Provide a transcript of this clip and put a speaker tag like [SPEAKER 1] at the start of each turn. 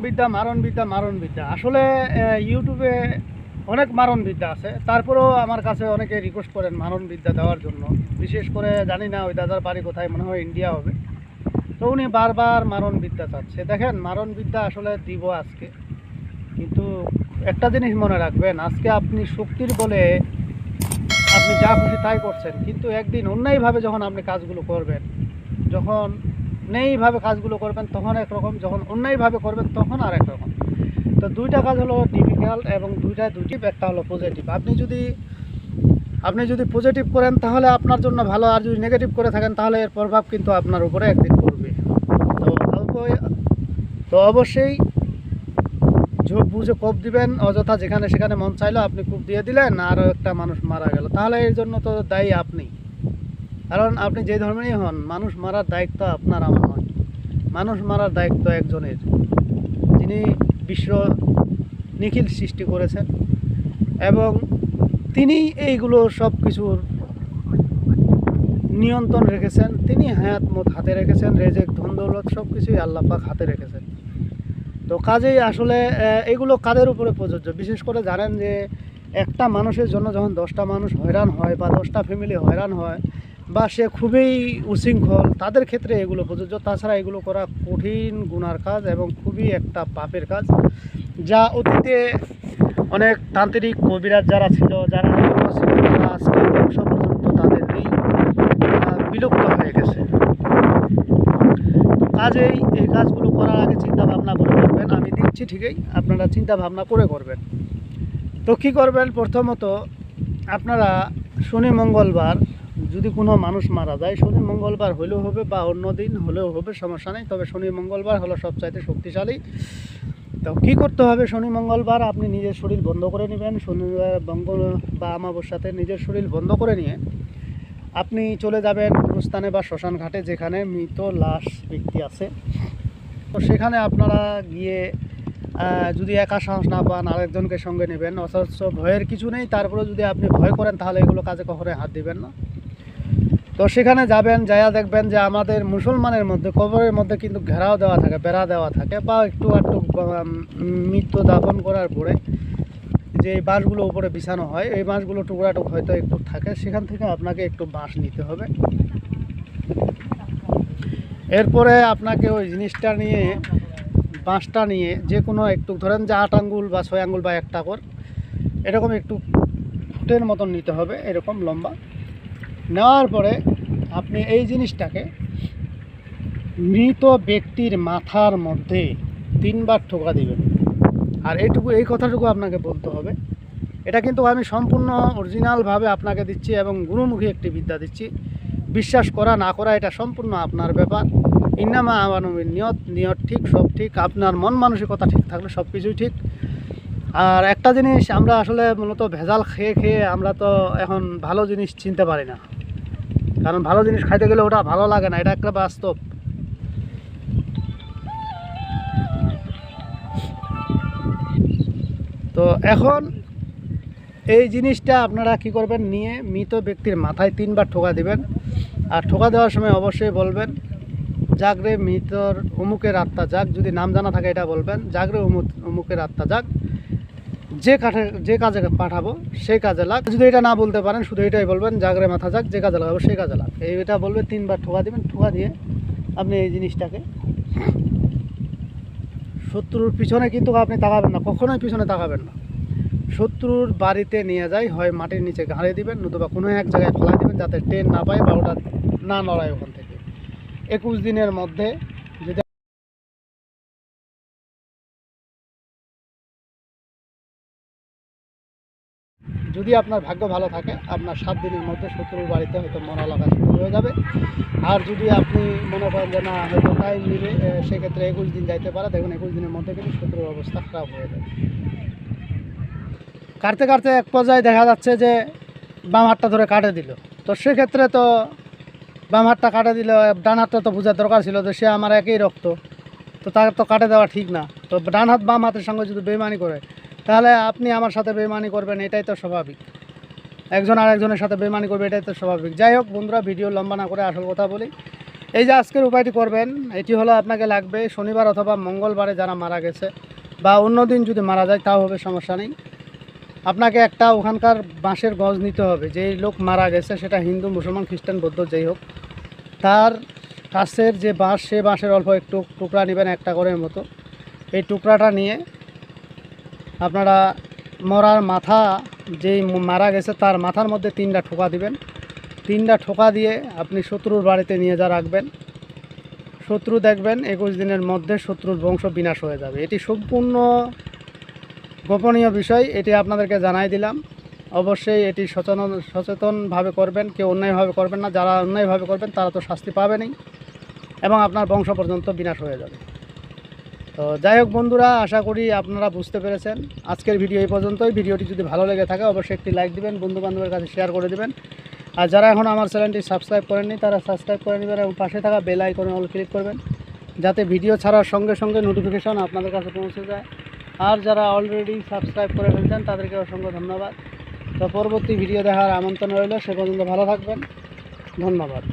[SPEAKER 1] বিদ্যা মারণ বিদ্যা আসলে ইউটিউবে অনেক মারণ বিদ্যা আছে, তারপরেও আমার কাছে অনেকে রিকোয়েস্ট করেন মারণ বিদ্যা দেওয়ার জন্য। বিশেষ করে জানি না ওই দাদার বাড়ি কোথায়, মনে হয় ইন্ডিয়া হবে। তো উনি বারবার মারণ বিদ্যা চাচ্ছে। দেখেন, মারণ বিদ্যা আসলে দিব আজকে, কিন্তু একটা জিনিস মনে রাখবেন, আজকে আপনি শক্তির বলে আপনি যা খুশি তাই করছেন, কিন্তু একদিন অন্যায়ভাবে যখন আপনি কাজগুলো করবেন, যখন নেইভাবে কাজগুলো করবেন তখন একরকম, যখন অন্যায়ভাবে করবেন তখন আর একরকম। তো দুইটা কাজ হলো ডিফিকাল্ট এবং দুইটি একটা হলো পজিটিভ। আপনি যদি পজিটিভ করেন তাহলে আপনার জন্য ভালো, আর যদি নেগেটিভ করে থাকেন তাহলে এর প্রভাব কিন্তু আপনার উপরে একদিন পড়বে। তো তো অবশ্যই ঝোঁক বুঝে কোপ দিবেন। অযথা যেখানে সেখানে মন চাইলো আপনি কূপ দিয়ে দিলেন, আরও একটা মানুষ মারা গেল, তাহলে এর জন্য তো দায়ী আপনি। কারণ আপনি যে ধর্মেরই হন, মানুষ মারার দায়িত্ব আপনার আমার নয়, মানুষ মারার দায়িত্ব একজনের, যিনি বিশ্ব নিখিল সৃষ্টি করেছেন এবং তিনি এইগুলো সব কিছুর নিয়ন্ত্রণ রেখেছেন। তিনি হায়াত মত হাতে রেখেছেন, রেজেক ধন দৌলত সব কিছুই আল্লাহ পাক হাতে রেখেছেন। তো কাজেই আসলে এগুলো কাদের উপরে প্রযোজ্য? বিশেষ করে জানেন যে একটা মানুষের জন্য যখন 10টা মানুষ হয়রান হয় বা 10টা ফ্যামিলি হয়রান হয় বা সে খুবই উশৃঙ্খল, তাদের ক্ষেত্রে এগুলো প্রযোজ্য। তাছাড়া এগুলো করা কঠিন গুনার কাজ এবং খুবই একটা পাপের কাজ, যা অতীতে অনেক তান্ত্রিক কবিরাজ যারা ছিল, যারা ছিল, তারা আজকে বংশ পর্যন্ত তাদের নেই, বিলুপ্ত হয়ে গেছে। কাজেই এই কাজগুলো করার আগে চিন্তা ভাবনা করে করবেন। আমি দিচ্ছি ঠিকই, আপনারা চিন্তা ভাবনা করে করবেন। তো কী করবেন? প্রথমত আপনারা শনি মঙ্গলবার, যদি কোনো মানুষ মারা যায়, শনি মঙ্গলবার হলেও হবে বা অন্য দিন হলেও হবে, সমস্যা নেই। তবে শনি মঙ্গলবার হলো সবচাইতে শক্তিশালী। তো কী করতে হবে? শনি মঙ্গলবার আপনি নিজের শরীর বন্ধ করে নেবেন। শনিবার বা অমাবস্যাতে নিজের শরীর বন্ধ করে নিয়ে আপনি চলে যাবেন গুরুস্থানে বা শ্মশান ঘাটে, যেখানে মৃত লাশ ব্যক্তি আছে। তো সেখানে আপনারা গিয়ে যদি একা সাহস না পান, আরেকজনকে সঙ্গে নেবেন। অথচ ভয়ের কিছু নেই, তারপরে যদি আপনি ভয় করেন তাহলে এগুলো কাজে কখনোই হাত দিবেন না। তো সেখানে যাবেন, যাইয়া দেখবেন যে আমাদের মুসলমানের মধ্যে কবরের মধ্যে কিন্তু ঘেরাও দেওয়া থাকে, বেড়া দেওয়া থাকে, বা একটু মৃত্যু দাফন করার পরে যে এই বাঁশগুলো উপরে বিছানো হয়, এই বাঁশগুলো টুকরাটুক হয়তো একটু থাকে, সেখান থেকে আপনাকে একটু বাঁশ নিতে হবে। এরপরে আপনাকে ওই জিনিসটা নিয়ে, বাঁশটা নিয়ে, যে কোনো একটু ধরেন যে 8 আঙ্গুল বা 6 আঙ্গুল বা 1 টাকর এরকম একটু ফুটের মতন নিতে হবে, এরকম লম্বা। নেওয়ার পরে আপনি এই জিনিসটাকে মৃত ব্যক্তির মাথার মধ্যে 3বার ঠোকা দিবেন। আর এই কথাটুকু আপনাকে বলতে হবে। এটা কিন্তু আমি সম্পূর্ণ অরিজিনালভাবে আপনাকে দিচ্ছি এবং গুরুমুখী একটি বিদ্যা দিচ্ছি। বিশ্বাস করা না করা এটা সম্পূর্ণ আপনার ব্যাপার। ইন্নামা আমানুবিন নিয়ত ঠিক, সব ঠিক। আপনার মন মানসিকতা ঠিক থাকলে সব কিছুই ঠিক। আর একটা জিনিস, আমরা আসলে মূলত ভেজাল খেয়ে খেয়ে আমরা তো এখন ভালো জিনিস চিনতে পারি না, কারণ ভালো জিনিস খাইতে গেলে ওটা ভালো লাগে না, এটা একটা বাস্তব। তো এখন এই জিনিসটা আপনারা কি করবেন? নিয়ে মৃত ব্যক্তির মাথায় 3বার ঠোকা দিবেন। আর ঠোকা দেওয়ার সময় অবশ্যই বলবেন, জাগরে মৃতর অমুকের আত্মা জাগ। যদি নাম জানা থাকে এটা বলবেন, জাগরে অমুকের আত্মা জাগ, যে কাজে পাঠাবো সেই কাজে লাগ। যদি এটা না বলতে পারেন, শুধু এটাই বলবেন, জাগরে মাথা যাক, যে কাজে লাগাবো সেই কাজে লাগ। এইটা বলবে, 3বার ঠোকা দিবেন। ঠোকা দিয়ে আপনি এই জিনিসটাকে, শত্রুর পিছনে কিন্তু আপনি তাকাবেন না, কখনোই পিছনে তাকাবেন না। শত্রুর বাড়িতে নিয়ে যায়, হয় মাটির নিচে গাড়ে দিবেন, নতুবা কোনো এক জায়গায় ফেলা দিবেন, যাতে ট্রেন না পায় বা ওটা না নড়ায় ওখান থেকে। 21 দিনের মধ্যে যদি আপনার ভাগ্য ভালো থাকে, আপনার 7 দিনের মধ্যে শত্রুর বাড়িতে হয়তো মরা লাগা শুরু হয়ে যাবে। আর যদি আপনি মনে করেন যে না, হয়তো টাইম নেবে, সেক্ষেত্রে 21 দিন যাইতে পারে। দেখুন 21 দিনের মধ্যে কিন্তু শত্রুর অবস্থা খারাপ হয়ে যাবে। কাটতে কাটতে এক পর্যায়ে দেখা যাচ্ছে যে বাম হাতটা ধরে কাটে দিল। তো সেক্ষেত্রে তো বাম হাতটা কাটে দিল, ডান হাতটা তো বোঝার দরকার ছিল যে সে আমার একই রক্ত, তো তার তো কাটে দেওয়া ঠিক না। তো ডান হাত বাম হাতের সঙ্গে যদি বেইমানি করে, তাহলে আপনি আমার সাথে বেইমানি করবেন, এটাই তো স্বাভাবিক। একজন আরেকজনের সাথে বেইমানি করবে, এটাই তো স্বাভাবিক। যাই হোক বন্ধুরা, ভিডিও লম্বা না করে আসল কথা বলি। এই যে আজকের উপায়টি করবেন, এটি হলো আপনাকে লাগবে শনিবার অথবা মঙ্গলবারে যারা মারা গেছে বা অন্য দিন যদি মারা যায় তাও হবে, সমস্যা নেই। আপনাকে একটা ওখানকার বাঁশের গজ নিতে হবে, যেই লোক মারা গেছে সেটা হিন্দু, মুসলমান, খ্রিস্টান, বৌদ্ধ যেই হোক, তার কাছের যে বাঁশ সে বাঁশের অল্প একটু টুকরা নেবেন, একটা করে মতো। এই টুকরাটা নিয়ে আপনারা মরার মাথা, যেই মারা গেছে তার মাথার মধ্যে 3টা ঠোকা দিবেন। 3টা ঠোকা দিয়ে আপনি শত্রুর বাড়িতে নিয়ে যা রাখবেন। শত্রু দেখবেন 21 দিনের মধ্যে শত্রুর বংশ বিনাশ হয়ে যাবে। এটি সম্পূর্ণ গোপনীয় বিষয়, এটি আপনাদেরকে জানাই দিলাম। অবশ্যই এটি সচেতনভাবে করবেন, কেউ অন্যায়ভাবে করবেন না। যারা অন্যায়ভাবে করবেন তারা তো শাস্তি পাবেনই এবং আপনার বংশ পর্যন্ত বিনাশ হয়ে যাবে। তো যাই হোক বন্ধুরা, আশা করি আপনারা বুঝতে পেরেছেন। আজকের ভিডিও এই পর্যন্তই। ভিডিওটি যদি ভালো লেগে থাকে অবশ্যই একটি লাইক দিবেন, বন্ধুবান্ধবের কাছে শেয়ার করে দেবেন। আর যারা এখন আমার চ্যানেলটি সাবস্ক্রাইব করেননি তারা সাবস্ক্রাইব করে নেবেন এবং পাশে থাকা বেল আইকনে অল ক্লিক করবেন, যাতে ভিডিও ছাড়ার সঙ্গে সঙ্গে নোটিফিকেশন আপনাদের কাছে পৌঁছে যায়। আর যারা অলরেডি সাবস্ক্রাইব করে ফেলছেন তাদেরকে অসংখ্য ধন্যবাদ। তো পরবর্তী ভিডিও দেখার আমন্ত্রণ রইল। সে পর্যন্ত ভালো থাকবেন। ধন্যবাদ।